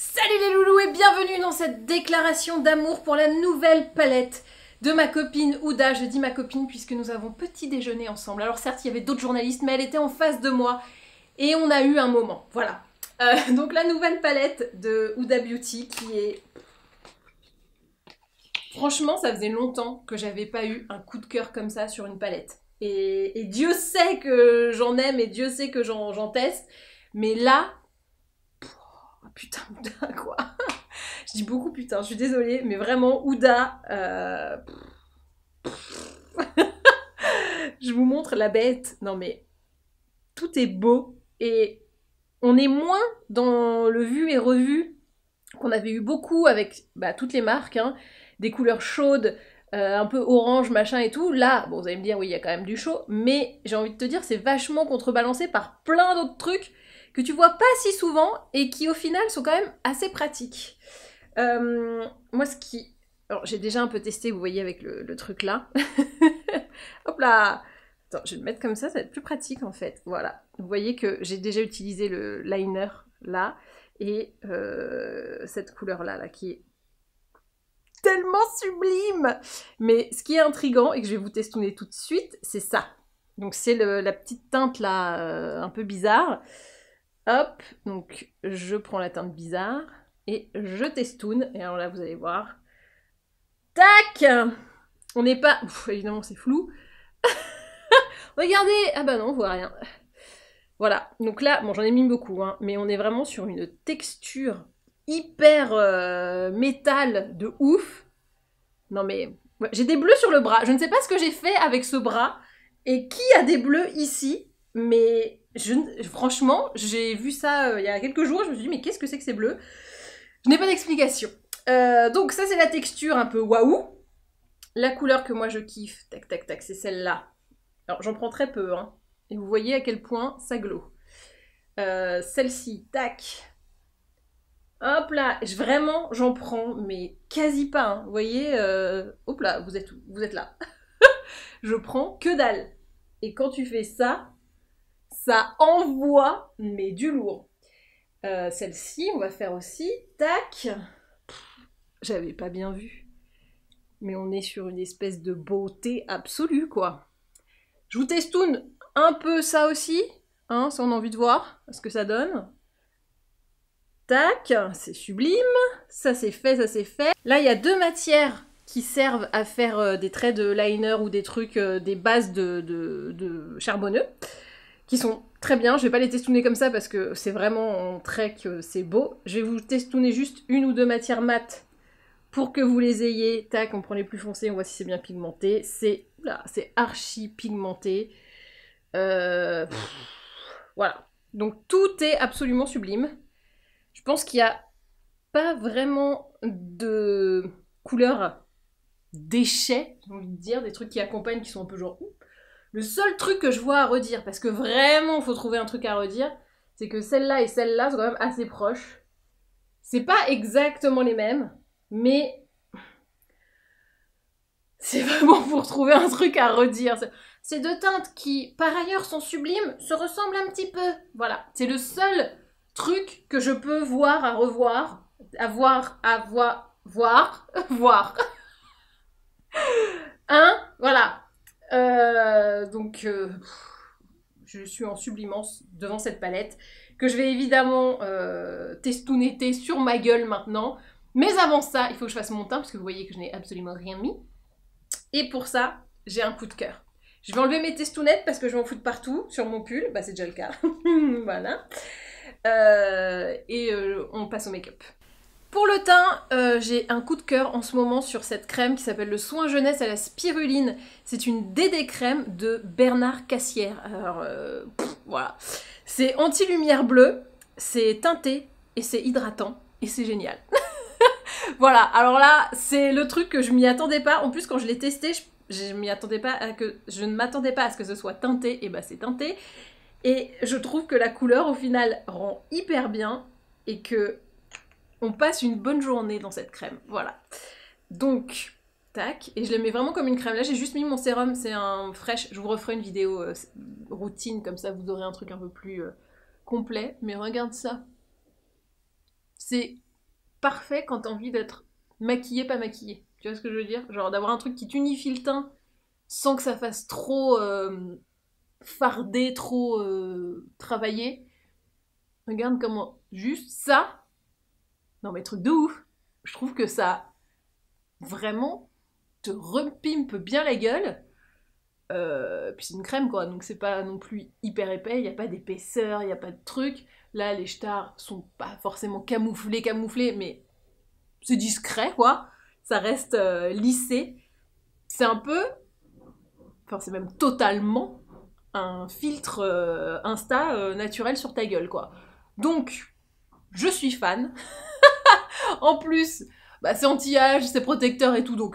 Salut les loulous et bienvenue dans cette déclaration d'amour pour la nouvelle palette de ma copine Ouda. Je dis ma copine puisque nous avons petit déjeuner ensemble. Alors certes, il y avait d'autres journalistes, mais elle était en face de moi et on a eu un moment. Voilà. Donc la nouvelle palette de Ouda Beauty qui est... Franchement, ça faisait longtemps que j'avais pas eu un coup de cœur comme ça sur une palette. Et Dieu sait que j'en aime et Dieu sait que j'en teste. Mais là... Putain, Ouda, quoi. Je dis beaucoup putain, je suis désolée, mais vraiment, Ouda... Je vous montre la bête. Non mais, tout est beau. Et on est moins dans le vu et revu qu'on avait eu beaucoup avec toutes les marques, hein, des couleurs chaudes, un peu orange, machin et tout. Là, bon, vous allez me dire, oui, il y a quand même du chaud, mais j'ai envie de te dire, c'est vachement contrebalancé par plein d'autres trucs que tu vois pas si souvent et qui, au final, sont quand même assez pratiques. Moi, ce qui... Alors, j'ai déjà un peu testé, vous voyez, avec le truc là. Hop là! Attends, je vais le mettre comme ça va être plus pratique, en fait. Voilà. Vous voyez que j'ai déjà utilisé le liner, là, et cette couleur-là, là, qui est tellement sublime! Mais ce qui est intriguant, et que je vais vous testouner tout de suite, c'est ça. Donc, c'est la petite teinte, là, un peu bizarre. Hop, donc je prends la teinte bizarre et je testoune. Et alors là, vous allez voir. Tac! On n'est pas... Ouf, évidemment, c'est flou. Regardez! Ah bah non, on voit rien. Voilà, donc là, bon, j'en ai mis beaucoup, hein, mais on est vraiment sur une texture hyper métal de ouf. Non mais... Ouais, j'ai des bleus sur le bras. Je ne sais pas ce que j'ai fait avec ce bras. Et qui a des bleus ici? Mais franchement, j'ai vu ça il y a quelques jours, je me suis dit, mais qu'est-ce que c'est que ces bleus? Je n'ai pas d'explication. Donc ça, c'est la texture un peu waouh. La couleur que moi je kiffe, tac tac tac, c'est celle-là. Alors j'en prends très peu, hein. Et vous voyez à quel point ça glow. Celle-ci, tac. Hop là, vraiment, j'en prends, mais quasi pas, hein. Vous voyez, hop là, vous êtes là. Je prends que dalle. Et quand tu fais ça, ça envoie, mais du lourd. Celle-ci, on va faire aussi, tac. J'avais pas bien vu. Mais on est sur une espèce de beauté absolue, quoi. Je vous testoune un peu ça aussi, hein, si on a envie de voir ce que ça donne. Tac, c'est sublime. Ça c'est fait, ça c'est fait. Là, il y a deux matières qui servent à faire des traits de liner ou des trucs, des bases de charbonneux, qui sont très bien. Je vais pas les testouner comme ça parce que c'est vraiment en trait que c'est beau. Je vais vous testouner juste une ou deux matières mates pour que vous les ayez. Tac, on prend les plus foncés, on voit si c'est bien pigmenté. C'est archi pigmenté. Voilà. Donc tout est absolument sublime. Je pense qu'il n'y a pas vraiment de couleurs déchets, j'ai envie de dire, des trucs qui accompagnent, qui sont un peu genre... Le seul truc que je vois à redire, parce que vraiment il faut trouver un truc à redire, c'est que celle-là et celle-là sont quand même assez proches. C'est pas exactement les mêmes, mais c'est vraiment pour trouver un truc à redire. Ces deux teintes qui, par ailleurs, sont sublimes, se ressemblent un petit peu. Voilà, c'est le seul truc que je peux voir à revoir, voir. Hein? Voilà. Donc, je suis en sublimance devant cette palette, que je vais évidemment testounetter sur ma gueule maintenant. Mais avant ça, il faut que je fasse mon teint, parce que vous voyez que je n'ai absolument rien mis. Et pour ça, j'ai un coup de cœur. Je vais enlever mes testounettes parce que je vais en foutre partout sur mon pull. Bah, c'est déjà le cas. Voilà. On passe au make-up. Pour le teint, j'ai un coup de cœur en ce moment sur cette crème qui s'appelle le Soin Jeunesse à la spiruline. C'est une DD crème de Bernard Cassière. Alors, voilà. C'est anti-lumière bleue, c'est teinté et c'est hydratant et c'est génial. Voilà, alors là, c'est le truc que je m'y attendais pas. En plus, quand je l'ai testé, je ne m'attendais pas à ce que ce soit teinté. Et bah, c'est teinté. Et je trouve que la couleur, au final, rend hyper bien et que on passe une bonne journée dans cette crème. Voilà. Donc, tac. Et je la mets vraiment comme une crème. Là, j'ai juste mis mon sérum. C'est un fresh. Je vous referai une vidéo routine. Comme ça, vous aurez un truc un peu plus complet. Mais regarde ça. C'est parfait quand t'as envie d'être maquillée, pas maquillée. Tu vois ce que je veux dire? Genre d'avoir un truc qui t'unifie le teint sans que ça fasse trop fardé, trop travaillé. Regarde comment juste ça, non mais truc de ouf. Je trouve que ça vraiment te repimpe bien la gueule. Puis c'est une crème quoi, donc c'est pas non plus hyper épais, il n'y a pas d'épaisseur, il n'y a pas de truc. Là les stars sont pas forcément camouflés, mais c'est discret quoi. Ça reste lissé. C'est un peu, enfin c'est même totalement un filtre Insta naturel sur ta gueule quoi. Donc je suis fan. En plus, bah, c'est anti-âge, c'est protecteur et tout, donc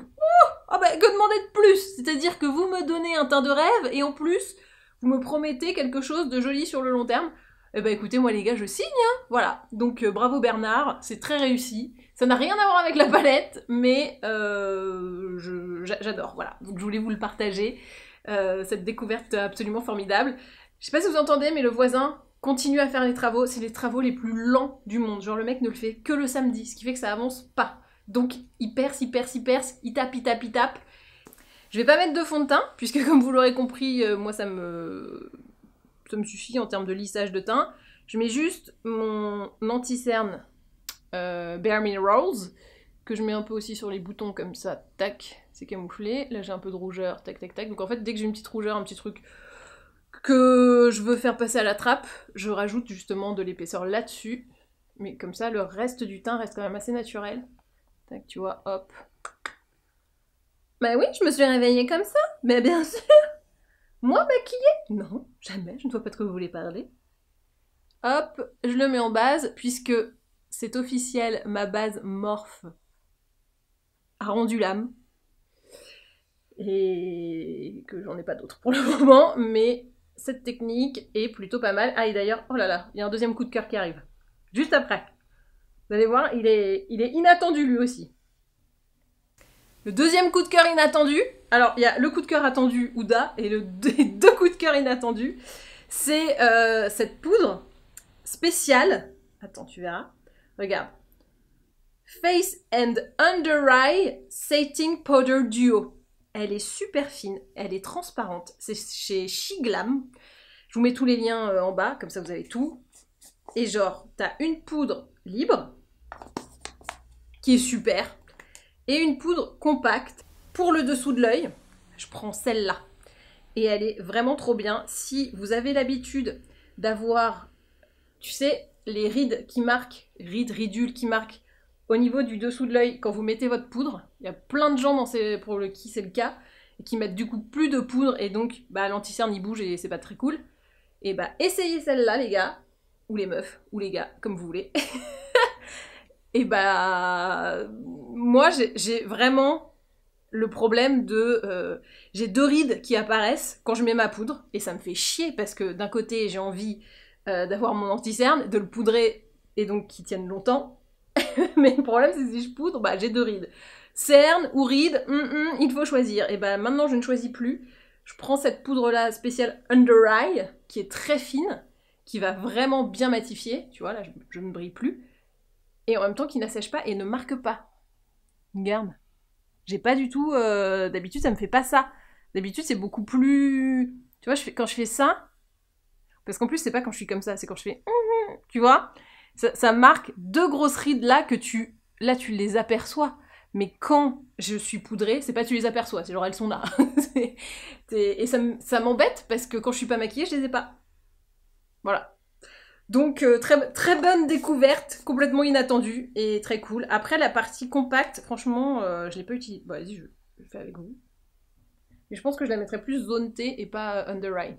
ah bah, que demander de plus? C'est-à-dire que vous me donnez un teint de rêve et en plus, vous me promettez quelque chose de joli sur le long terme. Eh bah écoutez, moi les gars, je signe, hein. Voilà. Donc bravo Bernard, c'est très réussi. Ça n'a rien à voir avec la palette, mais j'adore, voilà. Donc je voulais vous le partager, cette découverte absolument formidable. Je sais pas si vous entendez, mais le voisin continue à faire les travaux. C'est les travaux les plus lents du monde. Genre le mec ne le fait que le samedi, ce qui fait que ça avance pas. Donc il perce, il tape. Je vais pas mettre de fond de teint, puisque comme vous l'aurez compris, moi ça me suffit en termes de lissage de teint. Je mets juste mon anti-cerne Bare Minerals, que je mets un peu aussi sur les boutons comme ça, tac, c'est camouflé. Là j'ai un peu de rougeur, tac. Donc en fait dès que j'ai une petite rougeur, un petit truc que je veux faire passer à la trappe, je rajoute justement de l'épaisseur là-dessus. Mais comme ça le reste du teint reste quand même assez naturel. Tac, tu vois, hop. Bah oui, je me suis réveillée comme ça. Mais bien sûr. Moi maquillée? Non, jamais, je ne vois pas de quoi vous voulez parler. Hop, je le mets en base, puisque c'est officiel, ma base Morphe a rendu l'âme. Et que j'en ai pas d'autres pour le moment, mais cette technique est plutôt pas mal. Ah, et d'ailleurs, oh là là, il y a un deuxième coup de cœur qui arrive. Juste après. Vous allez voir, il est inattendu lui aussi. Le deuxième coup de cœur inattendu, alors il y a le coup de cœur attendu Huda et les deux coups de cœur inattendus, c'est cette poudre spéciale. Attends, tu verras. Regarde. Face and Under Eye Setting Powder Duo. Elle est super fine, elle est transparente. C'est chez Shiglam. Je vous mets tous les liens en bas, comme ça vous avez tout. Et genre, t'as une poudre libre, qui est super, et une poudre compacte pour le dessous de l'œil. Je prends celle-là. Et elle est vraiment trop bien. Si vous avez l'habitude d'avoir, tu sais, les rides qui marquent, ridules qui marquent au niveau du dessous de l'œil quand vous mettez votre poudre, il y a plein de gens pour qui c'est le cas, et qui mettent du coup plus de poudre, et donc bah, l'anti-cerne il bouge et c'est pas très cool. Et bah essayez celle-là les gars, ou les meufs, ou les gars, comme vous voulez. Et bah moi j'ai vraiment le problème de... j'ai deux rides qui apparaissent quand je mets ma poudre, et ça me fait chier parce que d'un côté j'ai envie d'avoir mon anti-cerne, de le poudrer et donc qu'il tienne longtemps. Mais le problème c'est que si je poudre, bah j'ai deux rides. Cerne ou ride, il faut choisir. Et bah maintenant je ne choisis plus. Je prends cette poudre là spéciale Under Eye, qui est très fine, qui va vraiment bien matifier. Tu vois là je ne brille plus. Et en même temps qui n'assèche pas et ne marque pas. Regarde. J'ai pas du tout... d'habitude ça me fait pas ça. D'habitude c'est beaucoup plus... Tu vois quand je fais ça... Parce qu'en plus c'est pas quand je suis comme ça, c'est quand je fais... Tu vois ça marque deux grosses rides là que là tu les aperçois. Mais quand je suis poudrée, c'est pas tu les aperçois, c'est genre elles sont là. Et ça m'embête parce que quand je suis pas maquillée, je les ai pas. Voilà. Donc très, très bonne découverte, complètement inattendue et très cool. Après la partie compacte, franchement, je l'ai pas utilisée. Bon, vas-y, je le fais avec vous. Mais je pense que je la mettrais plus zone T et pas under eye.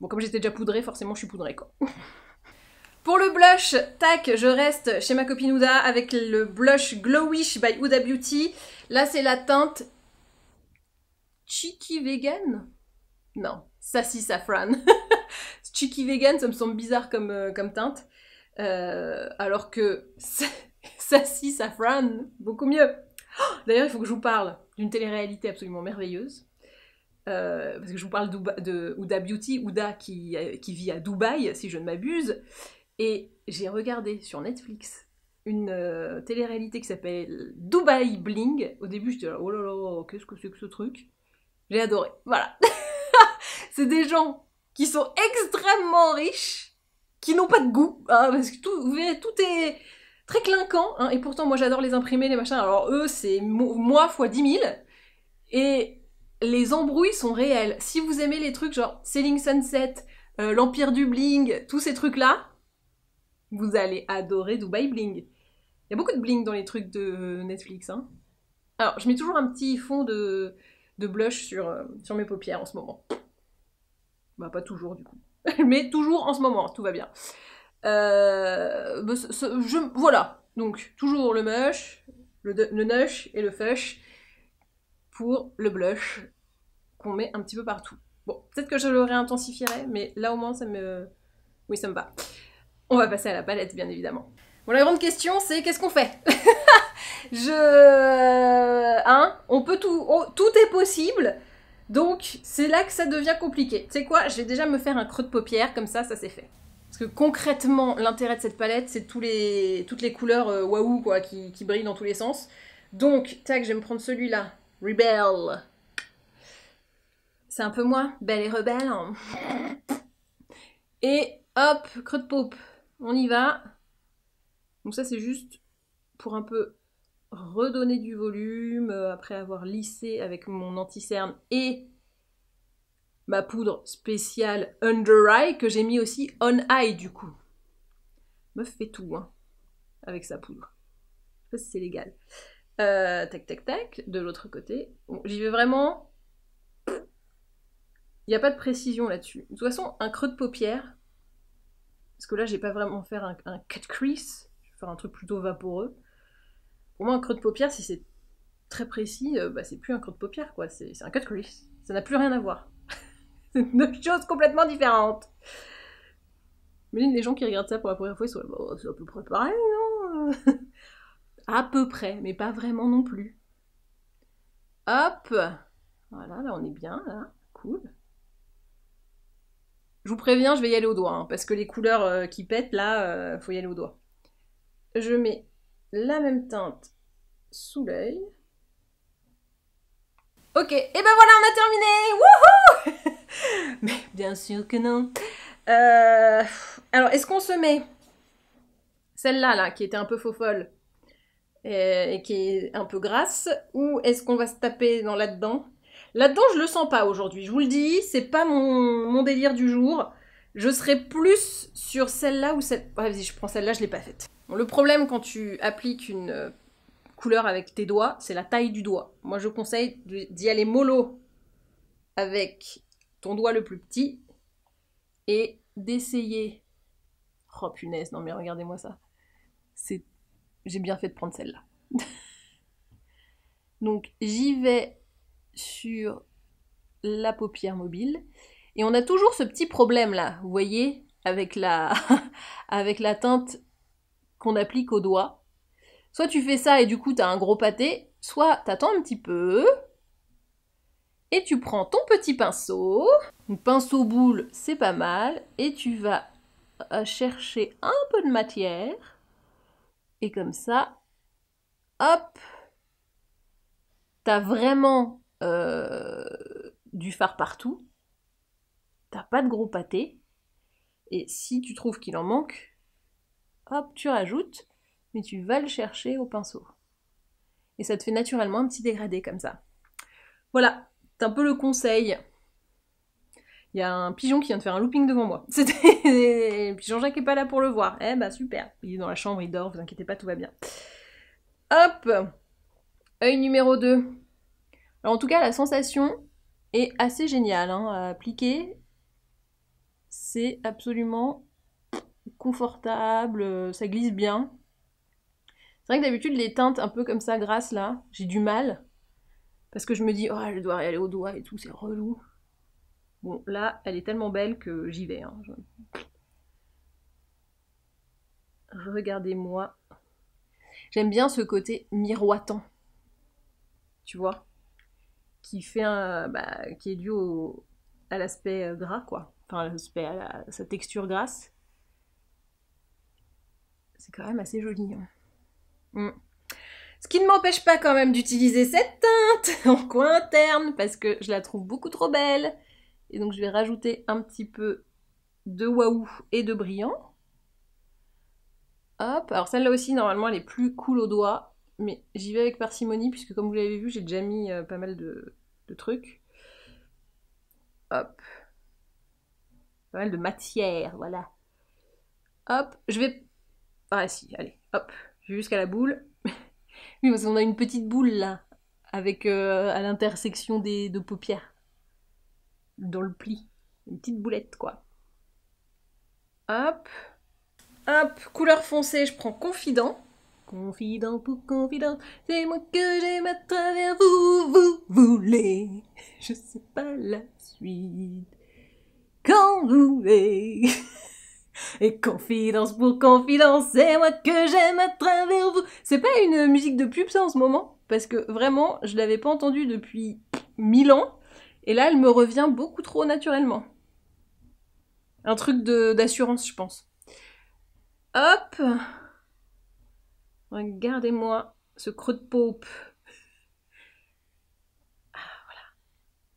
Bon, comme j'étais déjà poudrée, forcément je suis poudrée quoi. Pour le blush, tac, je reste chez ma copine Huda avec le blush Glowish by Huda Beauty. Là, c'est la teinte Cheeky Vegan. Non, Sassy Saffron. Cheeky Vegan, ça me semble bizarre comme teinte. Alors que Sassy Saffron, beaucoup mieux. Oh, d'ailleurs, il faut que je vous parle d'une télé-réalité absolument merveilleuse. Parce que je vous parle de Huda Beauty, Huda qui vit à Dubaï, si je ne m'abuse. Et j'ai regardé sur Netflix une télé-réalité qui s'appelle Dubai Bling. Au début, j'étais là, oh là là, qu'est-ce que c'est que ce truc? J'ai adoré. Voilà. C'est des gens qui sont extrêmement riches, qui n'ont pas de goût, hein, parce que tout est très clinquant, hein, et pourtant moi j'adore les imprimer, les machins, alors eux c'est moi fois 10 000, et les embrouilles sont réelles. Si vous aimez les trucs genre Selling Sunset, l'Empire du Bling, tous ces trucs-là, vous allez adorer Dubai Bling. Il y a beaucoup de bling dans les trucs de Netflix, hein. Alors, je mets toujours un petit fond de blush sur mes paupières en ce moment. Bah, pas toujours, du coup. Mais toujours en ce moment, tout va bien. Voilà. Donc, toujours le mush, le nush et le fush pour le blush qu'on met un petit peu partout. Bon, peut-être que je le réintensifierai, mais là au moins ça me... Oui, ça me va. On va passer à la palette, bien évidemment. Bon, la grande question, c'est qu'est-ce qu'on fait? On peut tout... tout est possible, donc c'est là que ça devient compliqué. Tu sais quoi? Je vais déjà me faire un creux de paupière, comme ça c'est fait. Parce que concrètement, l'intérêt de cette palette, c'est toutes les couleurs waouh, quoi, qui brillent dans tous les sens. Donc, tac, je vais me prendre celui-là. Rebel. C'est un peu moi, belle et rebelle. Hein. Et hop, creux de paupe. On y va. Donc ça, c'est juste pour un peu redonner du volume après avoir lissé avec mon anti-cerne et ma poudre spéciale Under Eye que j'ai mis aussi On Eye du coup. Meuf fait tout hein, avec sa poudre. Je sais pas si c'est légal. Tac tac tac, de l'autre côté. Bon, j'y vais vraiment. Il n'y a pas de précision là-dessus. De toute façon, un creux de paupière, parce que là, je vais pas vraiment faire un cut crease, je vais faire un truc plutôt vaporeux. Pour moi, un creux de paupière, si c'est très précis, bah, c'est plus un creux de paupière, quoi. C'est un cut crease. Ça n'a plus rien à voir. C'est deux choses complètement différentes. Mais les gens qui regardent ça pour la première fois, ils sont là, bah, c'est à peu près pareil, non? À peu près, mais pas vraiment non plus. Hop! Voilà, là on est bien, là. Cool. Je vous préviens, je vais y aller au doigt, hein, parce que les couleurs qui pètent, là, faut y aller au doigt. Je mets la même teinte sous l'œil. Ok, et ben voilà, on a terminé. Wouhou! Mais bien sûr que non. Alors, est-ce qu'on se met celle-là, là, qui était un peu faux folle et qui est un peu grasse, ou est-ce qu'on va se taper dans là-dedans? Là-dedans, je le sens pas aujourd'hui. Je vous le dis, c'est pas mon délire du jour. Je serais plus sur celle-là ou celle... Ouais, vas-y, je prends celle-là, je l'ai pas faite. Bon, le problème quand tu appliques une couleur avec tes doigts, c'est la taille du doigt. Moi, je conseille d'y aller mollo avec ton doigt le plus petit et d'essayer... Oh punaise, non mais regardez-moi ça. J'ai bien fait de prendre celle-là. Donc j'y vais sur la paupière mobile. Et on a toujours ce petit problème là, vous voyez, avec la, avec la teinte qu'on applique au doigt. Soit tu fais ça et du coup t'as un gros pâté, soit t'attends un petit peu, et tu prends ton petit pinceau, un pinceau boule c'est pas mal, et tu vas chercher un peu de matière, et comme ça, hop, t'as vraiment du fard partout, t'as pas de gros pâté, et si tu trouves qu'il en manque, hop, tu rajoutes, mais tu vas le chercher au pinceau. Et ça te fait naturellement un petit dégradé comme ça. Voilà, c'est un peu le conseil. Il y a un pigeon qui vient de faire un looping devant moi. C'était... Puis Jean-Jacques est pas là pour le voir. Eh bah super, il est dans la chambre, il dort, vous inquiétez pas, tout va bien. Hop, œil numéro 2. Alors en tout cas, la sensation est assez géniale hein, à appliquer. C'est absolument confortable, ça glisse bien. C'est vrai que d'habitude, les teintes un peu comme ça, grasses là, j'ai du mal. Parce que je me dis, oh, je dois aller au doigt et tout, c'est relou. Bon, là, elle est tellement belle que j'y vais. Hein. Regardez-moi. J'aime bien ce côté miroitant. Tu vois? Qui fait qui est dû à l'aspect gras, quoi. Enfin, l'aspect à sa texture grasse. C'est quand même assez joli. Hein. Mm. Ce qui ne m'empêche pas quand même d'utiliser cette teinte en coin interne parce que je la trouve beaucoup trop belle. Et donc je vais rajouter un petit peu de waouh et de brillant. Hop, alors celle-là aussi normalement elle est plus cool au doigt, mais j'y vais avec parcimonie puisque comme vous l'avez vu j'ai déjà mis pas mal de trucs. Hop, pas mal de matière, voilà. Hop, je vais... Ah si, allez, hop, je vais jusqu'à la boule. Oui, parce qu'on a une petite boule là, avec à l'intersection des deux paupières, dans le pli. Une petite boulette quoi. Hop, hop, couleur foncée, je prends confident. Confident pour confident, c'est moi que j'aime à travers vous, vous voulez. Je sais pas la suite. Quand vous voulez. Et confidence pour confidence, c'est moi que j'aime à travers vous. C'est pas une musique de pub ça en ce moment, parce que vraiment, je l'avais pas entendue depuis 1000 ans, et là elle me revient beaucoup trop naturellement. Un truc d'assurance, je pense. Hop, regardez-moi ce creux de paupe.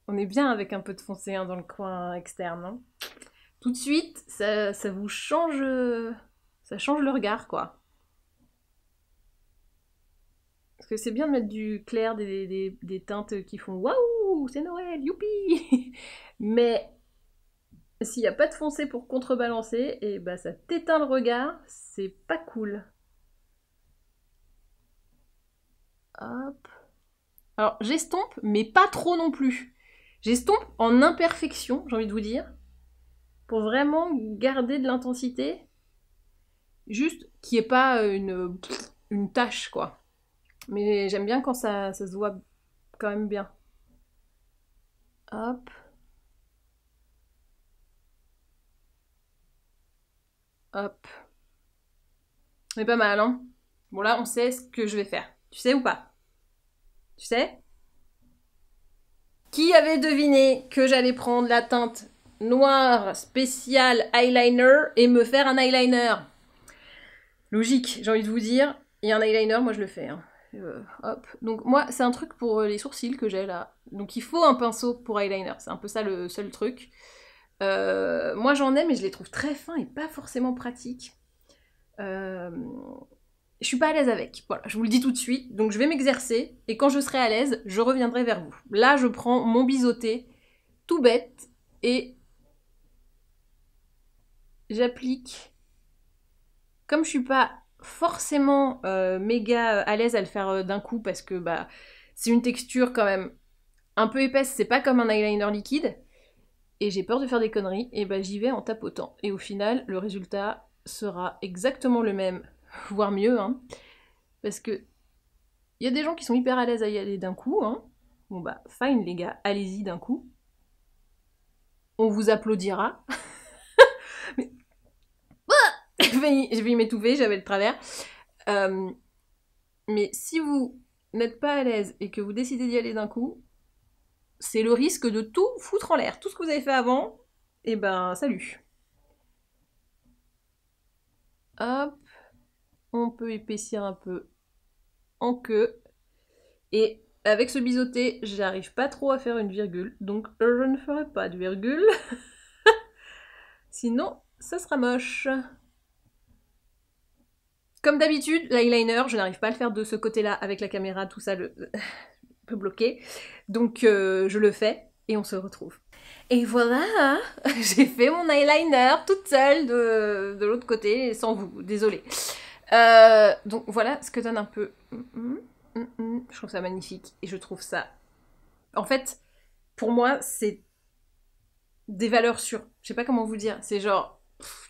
On est bien avec un peu de foncé hein, dans le coin externe. Hein. Tout de suite, ça vous change... Ça change le regard, quoi. Parce que c'est bien de mettre du clair, des teintes qui font waouh, c'est Noël, youpi. Mais s'il n'y a pas de foncé pour contrebalancer, et bah ça t'éteint le regard, c'est pas cool. Hop. Alors j'estompe, mais pas trop non plus. J'estompe en imperfection, j'ai envie de vous dire, pour vraiment garder de l'intensité, juste qu'il n'y ait pas une tache, quoi. Mais j'aime bien quand ça se voit quand même bien. Hop. Hop. C'est pas mal, hein. Bon, là, on sait ce que je vais faire. Tu sais ou pas? Tu sais? Qui avait deviné que j'allais prendre la teinte noire spéciale eyeliner et me faire un eyeliner? Logique, j'ai envie de vous dire. Et un eyeliner, moi, je le fais. Hein. Hop. Donc, moi, c'est un truc pour les sourcils que j'ai là. Donc, il faut un pinceau pour eyeliner. C'est un peu ça le seul truc. Moi, j'en ai, mais je les trouve très fins et pas forcément pratiques. Je suis pas à l'aise avec. Voilà, je vous le dis tout de suite. Donc je vais m'exercer et quand je serai à l'aise, je reviendrai vers vous. Là, je prends mon biseauté tout bête et j'applique. Comme je suis pas forcément méga à l'aise à le faire d'un coup parce que bah c'est une texture quand même un peu épaisse, c'est pas comme un eyeliner liquide et j'ai peur de faire des conneries et bah j'y vais en tapotant et au final le résultat sera exactement le même, voire mieux hein. Parce que il y a des gens qui sont hyper à l'aise à y aller d'un coup, hein. Bon bah, fine les gars, allez-y d'un coup. On vous applaudira. Mais... je vais y m'étouffer, j'avais le travers. Euh, mais si vous n'êtes pas à l'aise et que vous décidez d'y aller d'un coup, c'est le risque de tout foutre en l'air. Tout ce que vous avez fait avant, et ben salut. Hop, on peut épaissir un peu en queue. Et avec ce biseauté, j'arrive pas trop à faire une virgule, donc je ne ferai pas de virgule. Sinon, ça sera moche. Comme d'habitude, l'eyeliner, je n'arrive pas à le faire de ce côté-là avec la caméra, tout ça le peu bloqué. Donc je le fais et on se retrouve. Et voilà, j'ai fait mon eyeliner toute seule de l'autre côté, sans vous, désolée. Donc voilà ce que donne un peu... Je trouve ça magnifique et je trouve ça... En fait, pour moi, c'est des valeurs sûres. Je sais pas comment vous dire. C'est genre,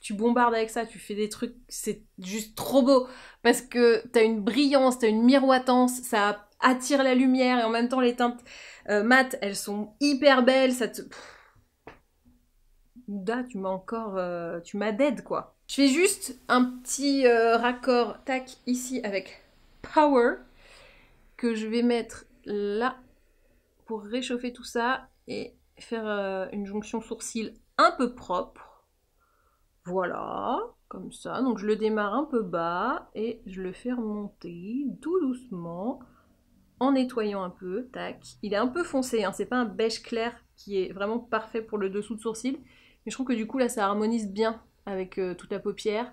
tu bombardes avec ça, tu fais des trucs, c'est juste trop beau. Parce que t'as une brillance, t'as une miroitance, ça attire la lumière et en même temps les teintes mates, elles sont hyper belles. Ça te... Là, tu m'as encore... tu m'as dead, quoi. Je fais juste un petit raccord, tac, ici avec Power, que je vais mettre là pour réchauffer tout ça et faire une jonction sourcil un peu propre. Voilà. comme ça. Donc je le démarre un peu bas et je le fais remonter tout doucement en nettoyant un peu, tac. Il est un peu foncé, hein, c'est pas un beige clair qui est vraiment parfait pour le dessous de sourcil, mais je trouve que du coup là ça harmonise bien avec toute la paupière,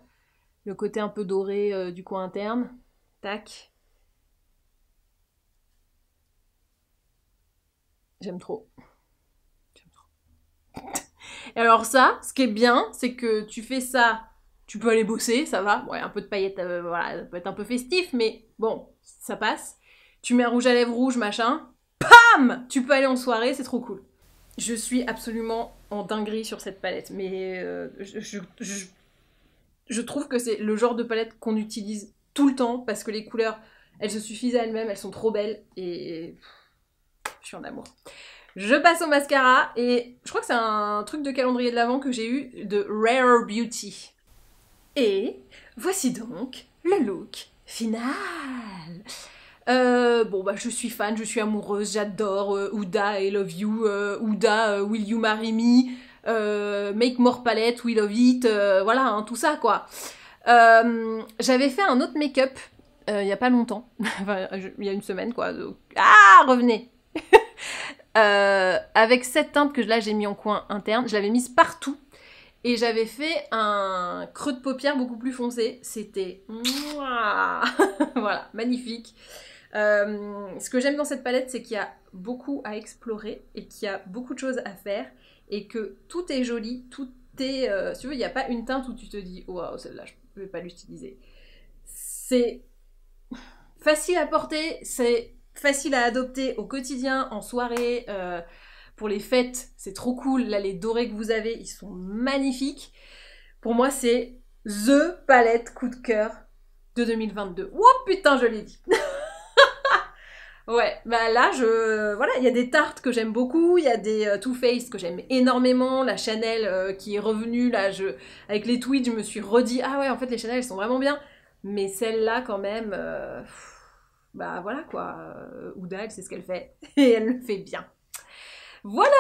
le côté un peu doré du coin interne, tac. J'aime trop. J'aime trop. Et alors ça, ce qui est bien, c'est que tu fais ça, tu peux aller bosser, ça va. Ouais, un peu de paillettes, voilà, ça peut être un peu festif, mais bon, ça passe. Tu mets un rouge à lèvres rouge, machin, PAM! Tu peux aller en soirée, c'est trop cool. Je suis absolument en dinguerie sur cette palette, mais je trouve que c'est le genre de palette qu'on utilise tout le temps, parce que les couleurs, elles se suffisent à elles-mêmes, elles sont trop belles, et je suis en amour. Je passe au mascara, et je crois que c'est un truc de calendrier de l'Avent que j'ai eu de Rare Beauty. Et voici donc le look final. Bon bah je suis fan, je suis amoureuse, j'adore Huda I Love You, Huda Will You Marry Me, Make More Palette, We Love It, voilà, hein, tout ça quoi. J'avais fait un autre make-up il y a pas longtemps, enfin il y a une semaine quoi. Donc... Ah, revenez. Avec cette teinte que là j'ai mis en coin interne, je l'avais mise partout. Et j'avais fait un creux de paupière beaucoup plus foncé. C'était... Voilà, magnifique. Ce que j'aime dans cette palette, c'est qu'il y a beaucoup à explorer et qu'il y a beaucoup de choses à faire et que tout est joli, tout est... si tu veux, il n'y a pas une teinte où tu te dis « Waouh, celle-là, je ne vais pas l'utiliser ». C'est facile à porter, c'est facile à adopter au quotidien, en soirée... Pour les fêtes, c'est trop cool. Là, les dorés que vous avez, ils sont magnifiques. Pour moi, c'est THE palette coup de cœur de 2022. Oh putain, je l'ai dit. Ouais, bah là, voilà, il y a des tartes que j'aime beaucoup, il y a des Too Faced que j'aime énormément, la Chanel qui est revenue, là, avec les tweets, je me suis redit, ah ouais, en fait, les Chanel, elles sont vraiment bien. Mais celle-là, quand même, bah voilà, quoi. Huda, elle sait ce qu'elle fait, et elle le fait bien. Voilà,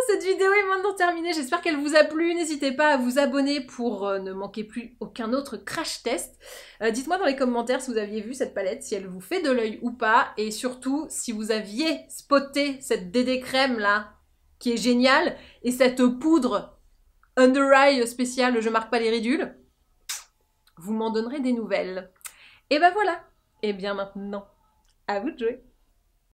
cette vidéo est maintenant terminée, j'espère qu'elle vous a plu, n'hésitez pas à vous abonner pour ne manquer plus aucun autre crash test. Dites-moi dans les commentaires si vous aviez vu cette palette, si elle vous fait de l'œil ou pas, et surtout si vous aviez spoté cette DD crème là, qui est géniale, et cette poudre under eye spéciale Je marque pas les ridules, vous m'en donnerez des nouvelles. Et ben voilà, et bien maintenant, à vous de jouer.